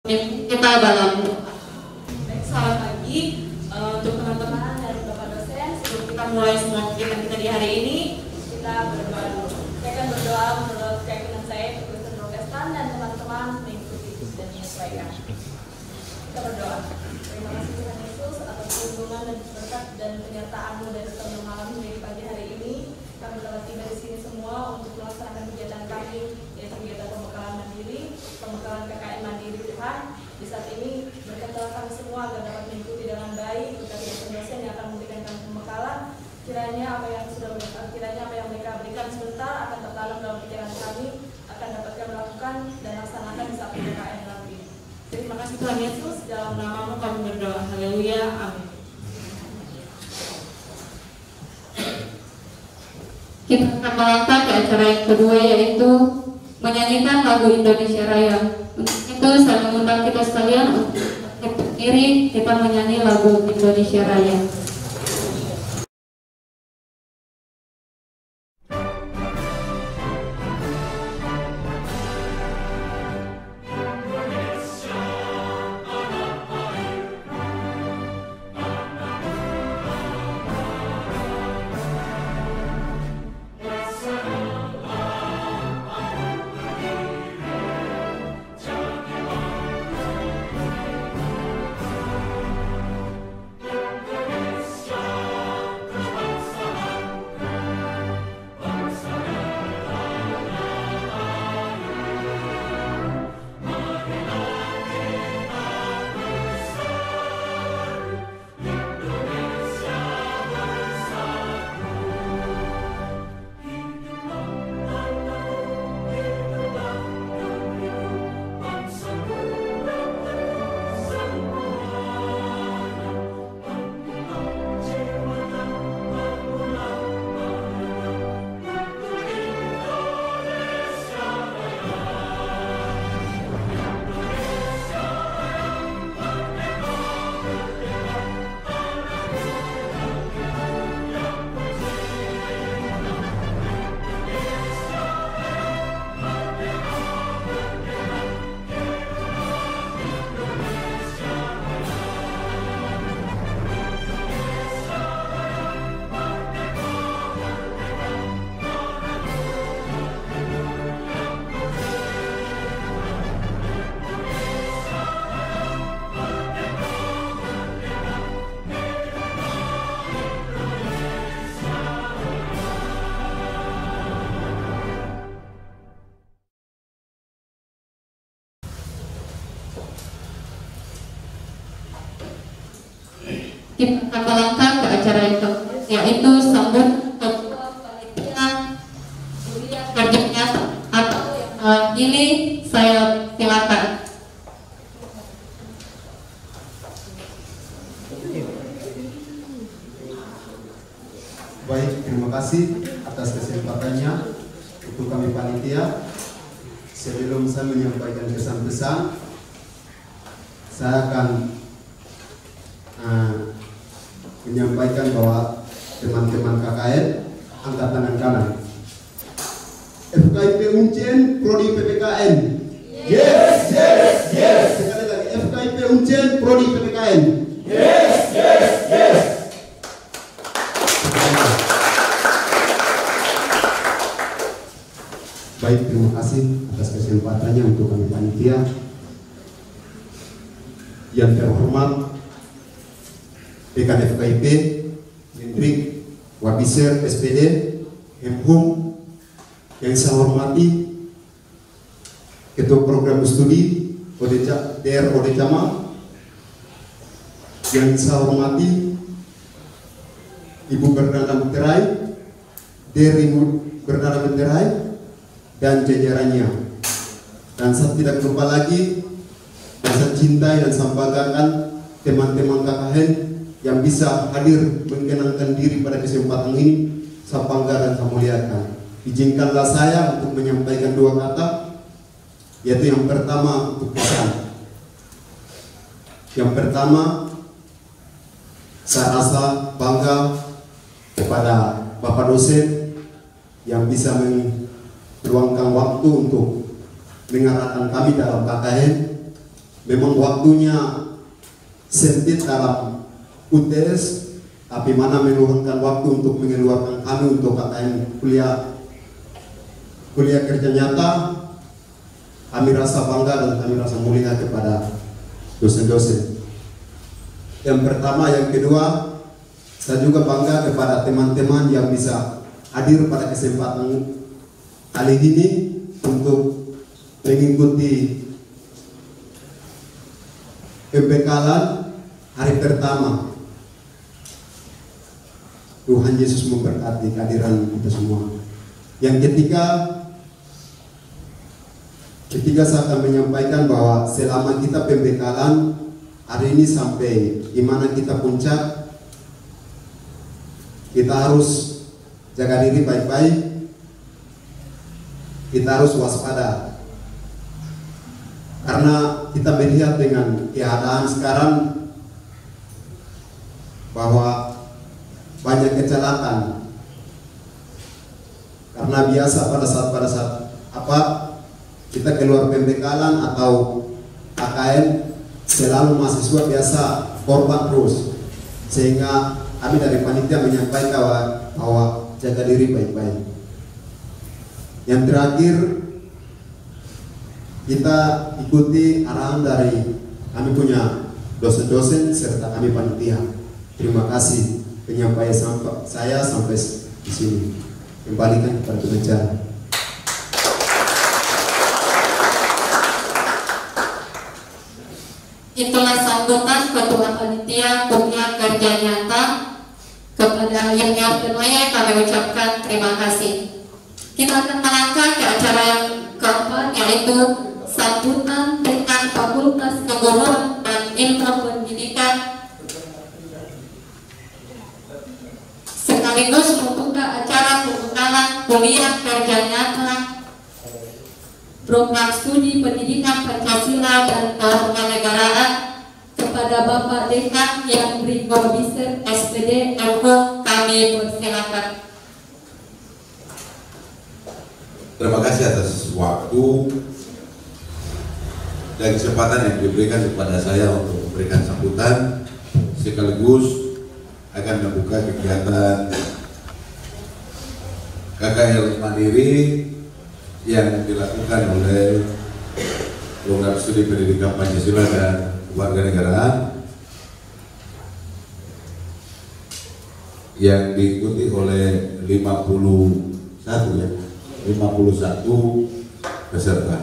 Kita dalam selamat pagi untuk teman-teman dari Bapak dosen. Sebelum kita mulai semua kegiatan kita di hari ini, kita berdoa dulu. Saya akan berdoa menurut keyakinan saya di Kristen Protestan dan teman-teman mengikuti dan menyesuaikan. Kita berdoa. Terima kasih Tuhan Yesus atas perlindungan dan berkat dan penyertaan-Mu dari setengah malam hingga pagi hari ini. Kami telah tiba di sini semua untuk melaksanakan kegiatan kami, yaitu kegiatan pembekalan mandiri, pembekalan KKN mandiri Tuhan. Di saat ini berkatalah kami semua agar dapat mengikuti dengan baik berkat dosen yang akan memberikan kami pembekalan. Kiranya apa yang mereka berikan sebentar akan tertanam dalam pikiran kami, akan dapat kami lakukan dan laksanakan di saat KKN nanti. Terima kasih Tuhan Yesus, dalam nama-Mu kami berdoa. Haleluya, amin. kita akan melangkah ke acara yang kedua, yaitu menyanyikan lagu Indonesia Raya. Untuk itu saya mengundang kita sekalian untuk berdiri, kita menyanyi lagu Indonesia Raya. Kita akan melangkah ke acara yang kedua, yaitu sambut ketua panitia kuliah kerja nyata atau ini saya silakan. Baik, terima kasih atas kesempatannya untuk kami panitia. Sebelum saya menyampaikan pesan-pesan, saya akan menyampaikan bahwa teman-teman KKN angkat tangan kanan. FKIP Uncen Prodi PPKN. Yes, yes, yes. Sekali lagi, FKIP Uncen Prodi PPKN. Yes, yes, yes. Baik, terima kasih atas kesempatannya untuk kami panitia. Yang terhormat Dekan FKIP, Hendrik, Wabiser, SPD, Hemhum, yang saya hormati Ketua Program Studi DR Odecama, yang saya hormati Ibu Bernada Muterai, dari Bernada Muterai, dan jajarannya. Dan saya tidak lupa lagi, dan saya cintai dan saya banggakan teman-teman KKN yang bisa hadir mengenangkan diri pada kesempatan ini. Saya bangga dan saya muliakan. Izinkanlah saya untuk menyampaikan dua kata, yaitu yang pertama untuk pesan. Yang pertama, saya rasa bangga kepada Bapak dosen yang bisa meluangkan waktu untuk mengarahkan kami dalam KKN memang waktunya sempit dalam UTS, tapi mana meluangkan waktu untuk mengeluarkan kami untuk KKN kuliah kerja nyata. Kami rasa bangga dan kami rasa mulia kepada dosen-dosen. Yang pertama, yang kedua, saya juga bangga kepada teman-teman yang bisa hadir pada kesempatan kali ini untuk mengikuti pembekalan hari pertama. Tuhan Yesus memberkati kehadiran kita semua. Yang ketiga saya akan menyampaikan bahwa selama kita pembekalan hari ini sampai di mana kita puncak, kita harus jaga diri baik-baik, kita harus waspada. Karena kita melihat dengan keadaan sekarang bahwa banyak kecelakaan. Karena biasa pada saat kita keluar pembekalan atau KKN, selalu mahasiswa biasa korban terus, sehingga kami dari panitia menyampaikan bahwa jaga diri baik-baik. Yang terakhir, kita ikuti arahan dari kami punya dosen-dosen serta kami panitia. Terima kasih penyampaian saya sampai di sini. Kembalikan kepada pengacara. Itulah sambutan Ketua Panitia Kuliah Kerja Nyata. Kepada yang semuanya kami ucapkan terima kasih. Kita akan melangkah ke acara yang keempat, yaitu sambutan dengan Fakultas Keguruan dan Ilmu Pendidikan, sekaligus membuka acara pembukaan Kuliah Kerja Nyata Program Studi Pendidikan Pancasila dan Kewarganegaraan kepada Bapak Dekan yang Brigo Biser SPD MHO. Kami persilakan. Terima kasih atas waktu dan kesempatan yang diberikan kepada saya untuk memberikan sambutan, sekaligus akan membuka kegiatan KKN Mandiri yang dilakukan oleh Program Studi Pendidikan Pancasila dan Kewarganegaraan yang diikuti oleh 51 peserta.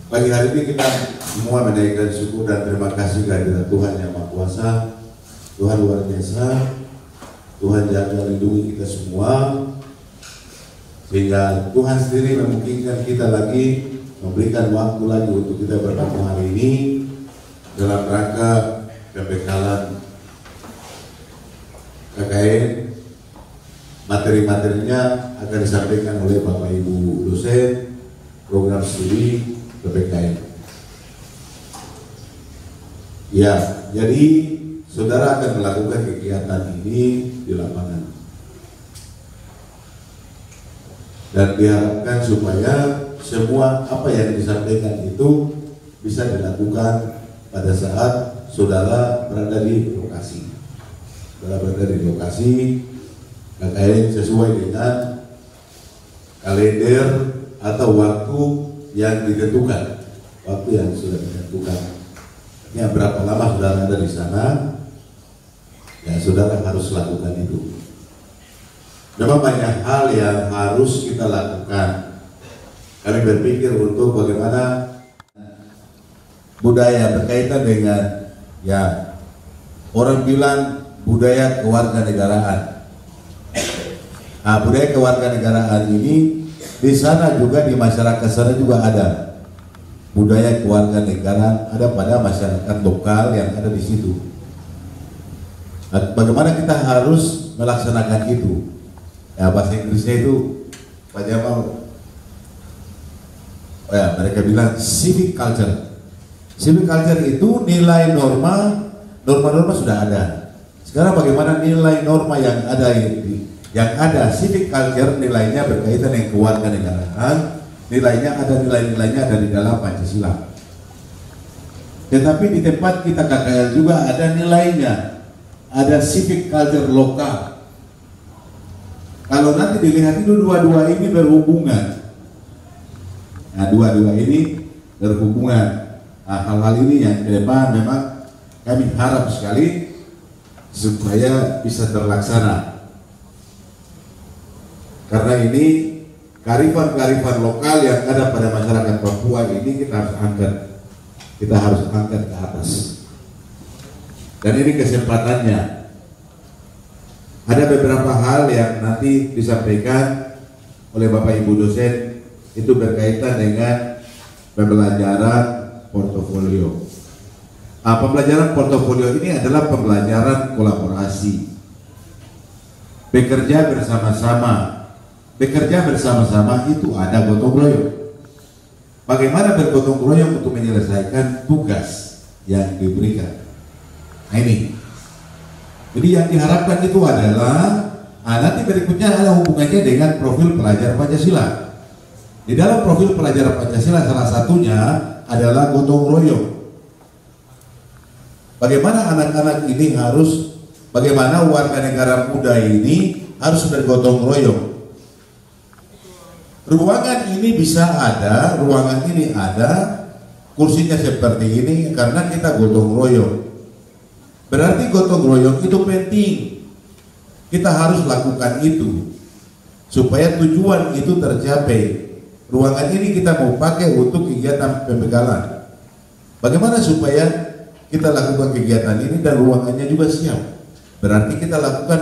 Pagi hari ini kita semua menaikkan syukur dan terima kasih kehadirat Tuhan Yang Maha Kuasa, Tuhan luar biasa. Tuhan jaga lindungi kita semua, sehingga Tuhan sendiri memungkinkan kita lagi memberikan waktu lagi untuk kita bertemu hari ini dalam rangka pembekalan KKN. Materi-materinya akan disampaikan oleh Bapak Ibu dosen program studi PPKN. Ya, jadi saudara akan melakukan kegiatan ini di lapangan dan diharapkan supaya semua apa yang disampaikan itu bisa dilakukan pada saat saudara berada di lokasi. Saudara berada di lokasi KKN sesuai dengan kalender atau waktu yang ditentukan, waktu yang sudah ditentukan. Ya, berapa lama saudara ada di sana, ya saudara harus lakukan itu. Memang banyak hal yang harus kita lakukan. Kami berpikir untuk bagaimana budaya berkaitan dengan, ya, orang bilang budaya kewarganegaraan. Nah, budaya kewarganegaraan ini di sana juga, di masyarakat sana juga ada budaya kewarganegaraan, ada pada masyarakat lokal yang ada di situ. Nah, bagaimana kita harus melaksanakan itu? Ya, bahasa Inggrisnya itu Pak Jamal, ya, mereka bilang civic culture. Civic culture itu nilai norma sudah ada. Sekarang bagaimana nilai norma yang ada civic culture nilainya berkaitan dengan kewarganegaraan nilainya ada di dalam Pancasila. Tetapi di tempat kita KKL juga ada nilainya, ada civic culture lokal. Kalau nanti dilihat itu dua-dua ini berhubungan. Nah, dua-dua ini berhubungan. Nah, hal-hal ini yang ke depan memang kami harap sekali supaya bisa terlaksana. Karena ini kearifan-kearifan lokal yang ada pada masyarakat Papua ini kita harus angkat. Kita harus angkat ke atas. Dan ini kesempatannya. Ada beberapa hal yang nanti disampaikan oleh Bapak Ibu dosen itu berkaitan dengan pembelajaran portofolio. Pembelajaran portofolio ini adalah pembelajaran kolaborasi. Bekerja bersama-sama. Bekerja bersama-sama itu ada gotong royong. Bagaimana bergotong royong untuk menyelesaikan tugas yang diberikan. Nah ini. Jadi yang diharapkan itu adalah nanti berikutnya ada hubungannya dengan profil pelajar Pancasila. Di dalam profil pelajar Pancasila salah satunya adalah gotong royong. Bagaimana anak-anak ini bagaimana warga negara muda ini harus bergotong royong. Ruangan ini bisa ada, ruangan ini ada, kursinya seperti ini karena kita gotong royong. Berarti gotong royong itu penting. Kita harus lakukan itu supaya tujuan itu tercapai. Ruangan ini kita mau pakai untuk kegiatan pembegalan. Bagaimana supaya kita lakukan kegiatan ini dan ruangannya juga siap? Berarti kita lakukan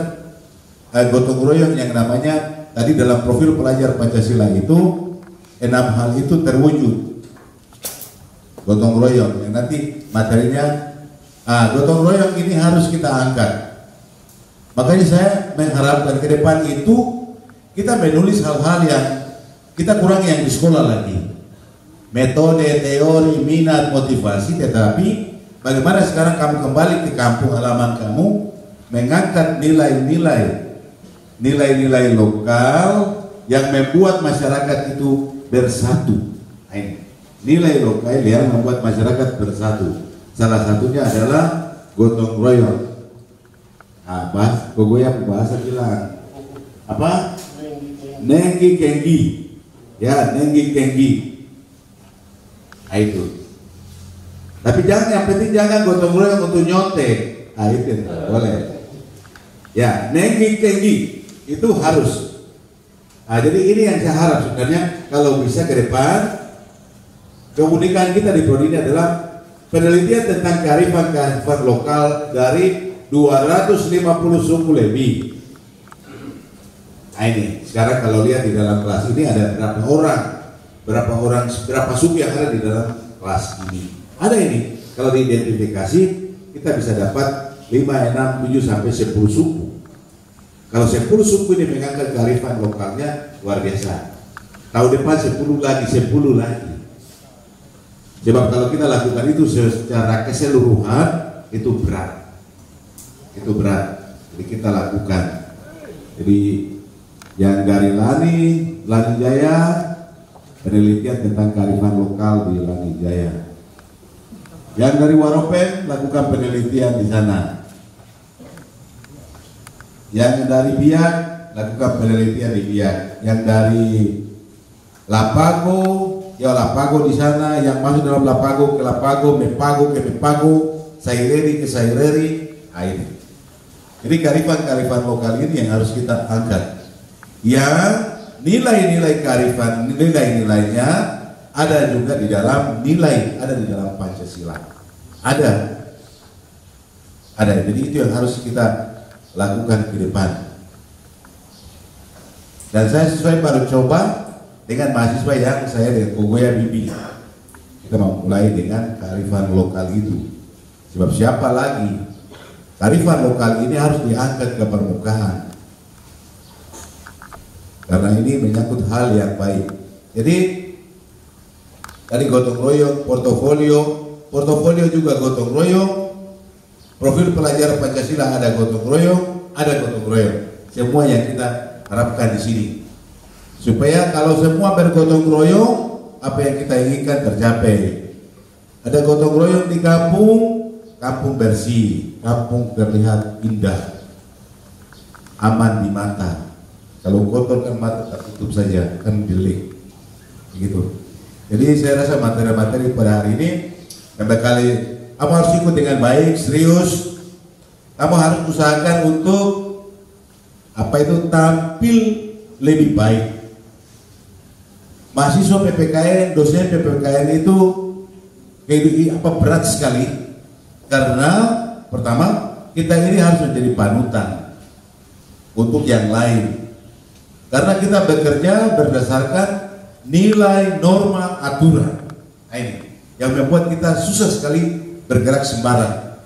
gotong royong yang namanya tadi dalam profil pelajar Pancasila itu 6 hal itu terwujud. Gotong royong yang nanti materinya gotong royong ini harus kita angkat. Makanya saya mengharapkan ke depan itu kita menulis hal-hal yang kita kurang yang di sekolah lagi. Metode, teori, minat, motivasi, tetapi bagaimana sekarang kamu kembali ke kampung halaman kamu mengangkat nilai-nilai lokal yang membuat masyarakat itu bersatu. Nilai lokal yang membuat masyarakat bersatu. Salah satunya adalah gotong royong. Bahasa bilang apa? Nenggi kenggi. Ya, nenggi kenggi. Itu. Tapi yang penting jangan gotong royong untuk nyontek. Itu boleh. Ya, nenggi kenggi itu harus. Jadi ini yang saya harap sebenarnya kalau bisa ke depan keunikan kita di prodi ini adalah penelitian tentang kearifan lokal dari 250 suku lebih. Nah ini sekarang kalau lihat di dalam kelas ini ada berapa suku yang ada di dalam kelas ini. Ada ini kalau diidentifikasi kita bisa dapat 5, 6, 7 sampai 10 suku. Kalau 10 suku ini mengangkat kearifan lokalnya luar biasa. Tahun depan 10 lagi. Sebab kalau kita lakukan itu secara keseluruhan itu berat. Jadi kita lakukan. Jadi yang dari Lani Jaya penelitian tentang kearifan lokal di Lani Jaya. Yang dari Waropen lakukan penelitian di sana. Yang dari Biak lakukan penelitian di Biak. Yang dari Lapago di sana, yang masuk dalam Lapago ke Lapago, Mepago ke Mepago, Saireri ke Saireri. Ini. Jadi kearifan lokal ini yang harus kita angkat. Yang nilai-nilai kearifan, nilainya ada juga di dalam ada di dalam Pancasila. Ada. Jadi itu yang harus kita lakukan ke depan. Dan saya baru coba dengan mahasiswa yang saya dengan Kogoya Bibi. Kita mau mulai dengan kearifan lokal itu. Sebab siapa lagi? Kearifan lokal ini harus diangkat ke permukaan. Karena ini menyangkut hal yang baik. Jadi tadi gotong royong, portofolio juga gotong royong. Profil pelajar Pancasila ada gotong royong. Semua yang kita harapkan di sini. supaya kalau semua bergotong royong, apa yang kita inginkan tercapai. Ada gotong royong di kampung, kampung bersih, kampung terlihat indah, aman di mata. Kalau kotor kan mata tertutup saja, kan jelek, begitu. Jadi saya rasa materi-materi pada hari ini, karena kali kamu harus ikut dengan baik, serius. Kamu harus usahakan untuk tampil lebih baik. Mahasiswa PPKN, dosen PPKN itu berat sekali, karena pertama kita ini harus menjadi panutan untuk yang lain, karena kita bekerja berdasarkan nilai, norma, aturan. Nah, ini yang membuat kita susah sekali bergerak sembarang,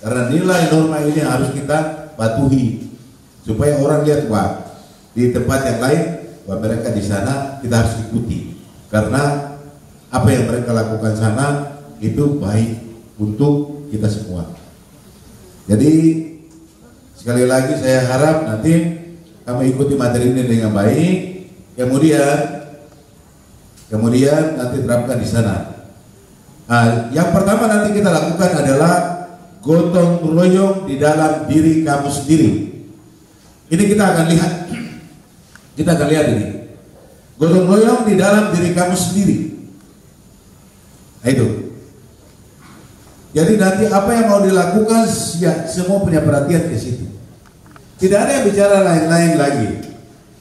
karena nilai norma ini harus kita patuhi supaya orang lihat, wah, di tempat yang lain, wah, mereka di sana kita harus ikuti, karena apa yang mereka lakukan sana itu baik untuk kita semua. Jadi sekali lagi saya harap nanti kamu ikuti materi ini dengan baik, kemudian nanti terapkan di sana. Nah, yang pertama nanti kita lakukan adalah gotong royong di dalam diri kamu sendiri. Ini kita akan lihat ini gotong royong di dalam diri kamu sendiri. Nah, itu. Jadi nanti apa yang mau dilakukan, ya, semua punya perhatian ke situ. Tidak ada yang bicara lain-lain lagi.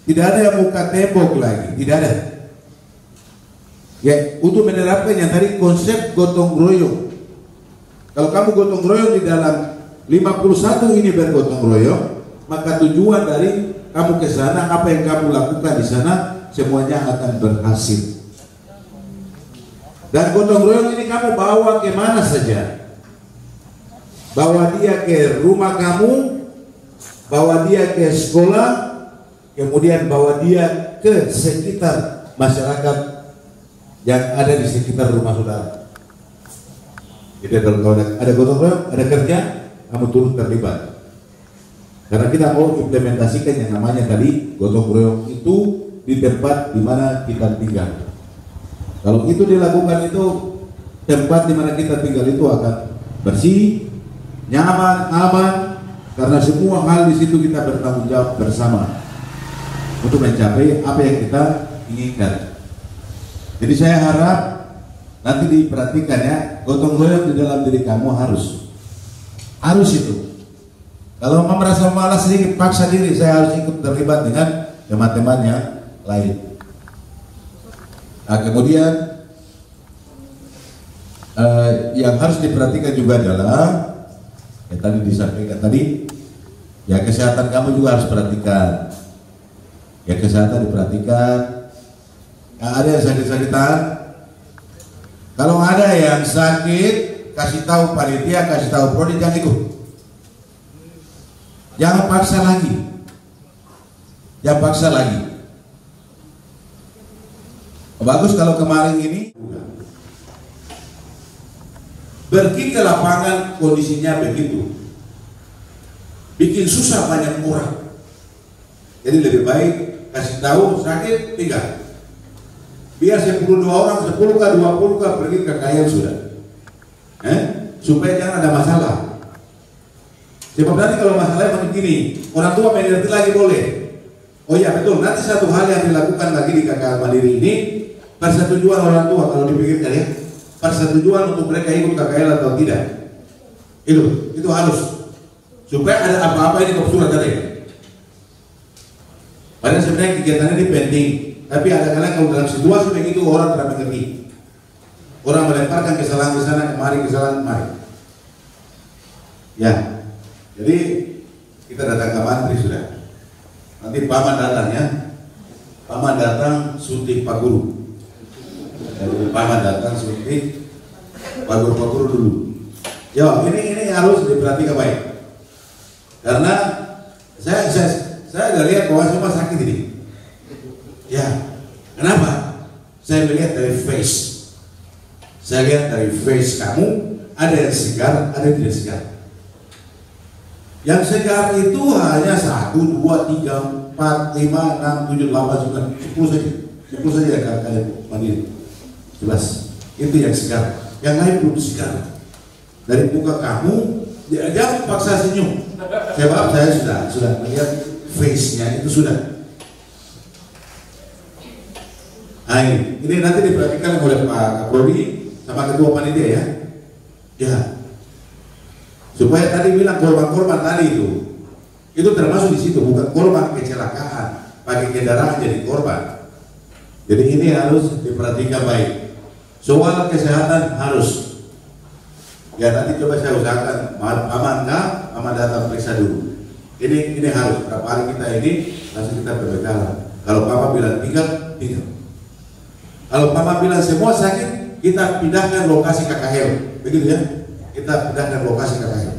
Tidak ada yang muka tembok lagi. Tidak ada. Ya, untuk menerapkan yang tadi konsep gotong royong. Kalau kamu gotong royong di dalam 51 ini bergotong royong, maka tujuan dari kamu ke sana, apa yang kamu lakukan di sana, semuanya akan berhasil. Dan gotong royong ini kamu bawa kemana saja. Bawa dia ke rumah kamu, bawa dia ke sekolah, kemudian bawa dia ke sekitar masyarakat yang ada di sekitar rumah saudara. Jadi kalau ada gotong royong, ada kerja, kamu turut terlibat. Karena kita mau implementasikan yang namanya tadi gotong royong itu di tempat di mana kita tinggal. Kalau itu dilakukan, itu tempat di mana kita tinggal itu akan bersih, nyaman, aman, karena semua hal di situ kita bertanggung jawab bersama untuk mencapai apa yang kita inginkan. Jadi saya harap nanti diperhatikan ya, gotong royong di dalam diri kamu harus itu. Kalau merasa malas sedikit, paksa diri, saya harus ikut terlibat dengan teman-teman yang lain. Nah, kemudian yang harus diperhatikan juga adalah yang tadi disampaikan tadi, ya, kesehatan kamu juga harus perhatikan. Ya, kesehatan diperhatikan. Nah, ada yang sakit-sakitan. Kalau ada yang sakit, kasih tahu panitia, kasih tahu prodi, jangan ikut. Jangan paksa lagi. Bagus kalau kemarin ini pergi ke lapangan, kondisinya begitu, bikin susah banyak orang. Jadi lebih baik kasih tahu sakit, tinggal. Biar 10 orang, 10 kah 20 kah pergi ke KKN sudah, supaya jangan ada masalah. Sebab nanti kalau masalahnya begini, orang tua mengerti lagi boleh. Oh iya betul, nanti satu hal yang dilakukan lagi di KKN Mandiri ini, persetujuan orang tua kalau dipikirkan ya, persetujuan untuk mereka ikut KKN atau tidak. Itu harus, supaya ada apa-apa ini ke surat tadi. Padahal sebenarnya kegiatan ini penting, tapi kadang-kadang kalau dalam situasi begitu orang tidak mengerti. Orang melemparkan kesalahan ke sana kemari, kesalahan kemari. Ya, jadi kita datang ke mantri sudah. Nanti paman datang ya. Paman datang suntik Pak Guru. Jadi paman datang suntik Pak Guru dulu. Ya, ini harus diperhatikan baik. Karena saya udah lihat bahwa semua sakit ini. Ya, kenapa? Saya melihat dari face. Saya lihat dari face kamu, ada yang segar, ada yang tidak segar. Yang segar itu hanya 1, 2, 3, 4, 5, 6, 7, 8, 9, 10 saja. 10 saja KKN Mandiri. 11. Itu yang sekarang. Yang lain belum sekarang. Dari muka kamu, jangan paksa senyum. Sebab saya sudah melihat face-nya itu sudah. Nah, ini nanti diperhatikan oleh Pak Kapolri sama Ketua Panitia ya. Ya. Supaya tadi bilang korban-korban tadi itu termasuk di situ, bukan korban kecelakaan, pakai kendaraan jadi korban. Jadi ini harus diperhatikan baik. Soal kesehatan harus. Ya nanti coba saya usahakan, aman datang periksa dulu. Ini harus. Berapa hari kita ini langsung kita berbekalan. Kalau Papa bilang tinggal. Kalau Papa bilang semua sakit, kita pindahkan lokasi KKL, begitu ya? Kita pindahkan lokasi KKL.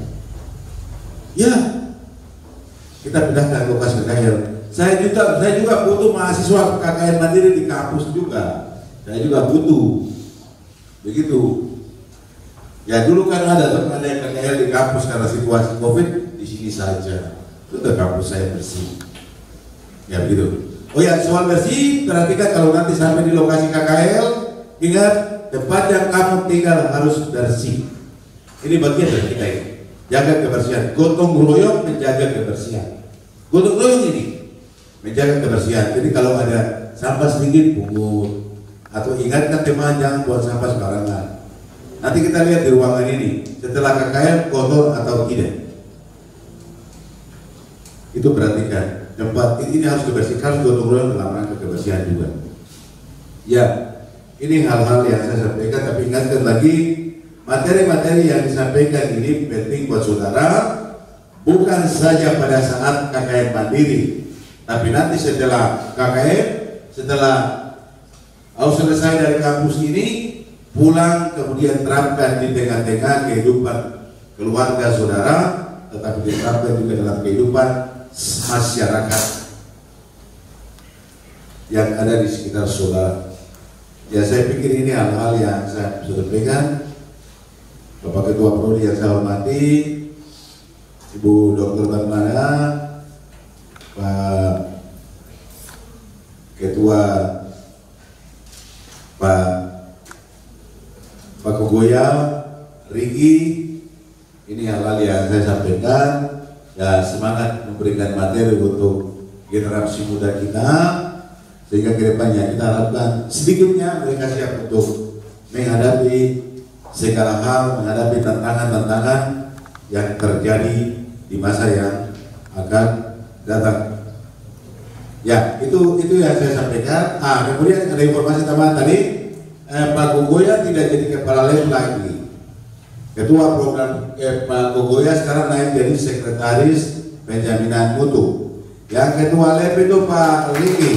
Ya, kita pindahkan lokasi KKL. Saya juga butuh mahasiswa KKN Mandiri di kampus juga. Saya juga butuh, begitu. Ya dulu kan ada yang KKL di kampus karena situasi COVID, di sini saja. Sudah kampus saya bersih. Ya begitu. Oh ya, soal bersih, perhatikan kalau nanti sampai di lokasi KKL, ingat tempat yang kamu tinggal harus bersih. Ini bagian dari kita ini. Jaga kebersihan. Gotong royong menjaga kebersihan. Gotong royong ini menjaga kebersihan. Jadi kalau ada sampah sedikit pungut, atau ingatkan teman jangan buang sampah sembarangan. Nanti kita lihat di ruangan ini setelah KKL kotor atau tidak. Itu perhatikan. Tempat ini harus dibersihkan, gotong royong dalam rangka kebersihan juga. Ya, ini hal-hal yang saya sampaikan, tapi ingatkan lagi materi-materi yang disampaikan ini penting buat saudara, bukan saja pada saat KKN Mandiri, tapi nanti setelah KKN, setelah selesai dari kampus ini, pulang kemudian terapkan di tengah-tengah kehidupan keluarga saudara, tetapi diterapkan juga dalam kehidupan masyarakat yang ada di sekitar saudara. Ya saya pikir ini hal-hal yang saya sudah pegang. Bapak Ketua Prodi yang saya hormati, Ibu Dr. Batmana, Pak Ketua Pak Kogoya, Rigi, ini hal-hal yang saya sampaikan. Ya semangat memberikan materi untuk generasi muda kita sehingga kedepannya kita harapkan sedikitnya mereka siap untuk menghadapi segala hal, menghadapi tantangan-tantangan yang terjadi di masa yang akan datang. Ya itu yang saya sampaikan. Kemudian ada informasi tambahan tadi, Pak Kogoya tidak jadi kepala lab lagi. Ketua program Pak Kogoya sekarang naik jadi sekretaris penjaminan mutu. Yang ketua lab itu Pak Riki.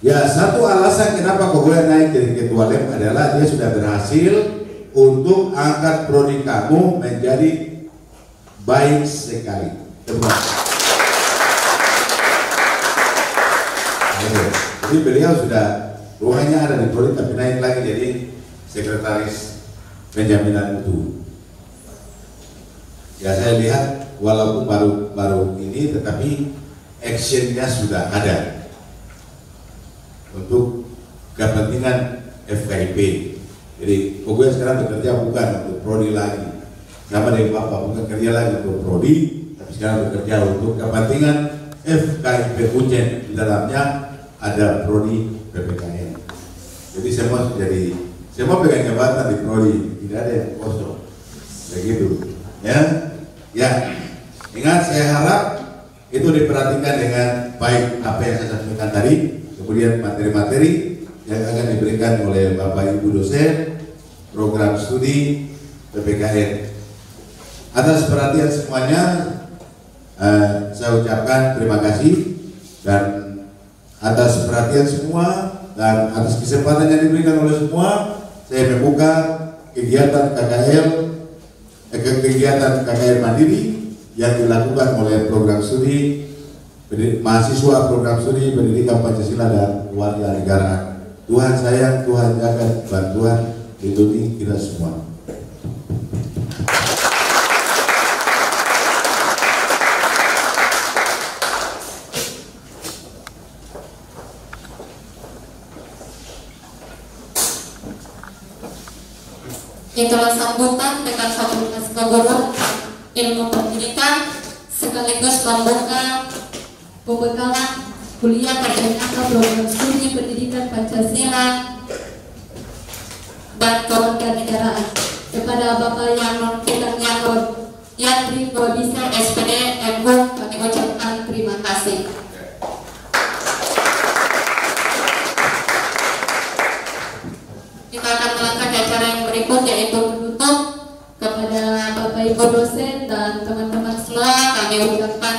Ya satu alasan kenapa Kogoya naik jadi ketua lab adalah dia sudah berhasil untuk angkat prodi kamu menjadi baik sekali. Jadi beliau sudah ruangnya ada di prodi tapi naik lagi jadi sekretaris penjaminan mutu. Ya saya lihat walaupun baru ini tetapi actionnya sudah ada untuk kepentingan FKIP. Jadi Kogoya sekarang bekerja bukan untuk prodi lagi, sama dengan Bapak bukan kerja lagi untuk prodi, tapi sekarang bekerja untuk kepentingan FKIP Ujen. Di dalamnya ada prodi PPKN. Jadi semua pegang jabatan di prodi, tidak ada yang kosong. Begitu, ya. Ingat saya harap itu diperhatikan dengan baik apa yang saya sampaikan tadi, kemudian materi-materi yang akan diberikan oleh Bapak Ibu dosen program studi PPKN. Atas perhatian semuanya, saya ucapkan terima kasih dan atas perhatian semua dan atas kesempatan yang diberikan oleh semua, saya membuka kegiatan KKN Mandiri yang dilakukan oleh program studi mahasiswa program studi pendidikan Pancasila dan Warga Negara. Tuhan sayang, Tuhan jaga, bantuan lindungi kita semua. Itulah sambutan dengan Fakultas Keguruan Ilmu Pendidikan sekaligus membuka pembekalan kuliah perjalanan program studi pendidikan Pancasila dan kewarganegaraan kepada Bapak yang kita Yandri Bisa SPD MU, kami ucapkan terima kasih. Kita akan melangkah ke acara yang berikut, yaitu menutup. Kepada Bapak Ibu dosen dan teman-teman semua kami ucapkan